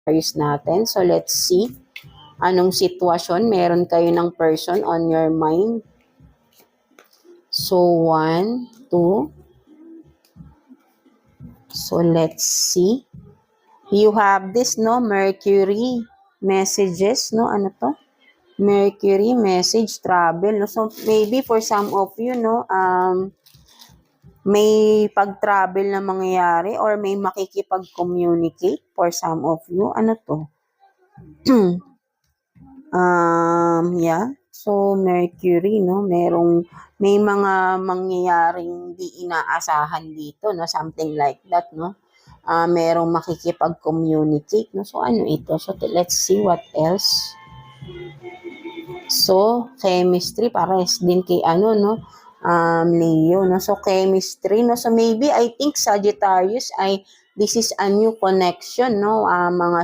Sagittarius natin. So, let's see. Anong sitwasyon meron kayo ng person on your mind? So, 1, 2. So, let's see. You have this, no? Mercury messages, no? Ano to? Mercury message travel, no? So, maybe for some of you, no? May pag-travel na mangyayari or may makikipag-communicate for some of you. Ano to? Yeah. So, Mercury, no? May mga mangyayaring di inaasahan dito, no? Something like that, no? Merong makikipag-communicate, no? So, ano ito? So, let's see what else. So, chemistry, pares din kay ano, no? Leo, no? So, chemistry, no? So, maybe, I think Sagittarius this is a new connection, no? Mga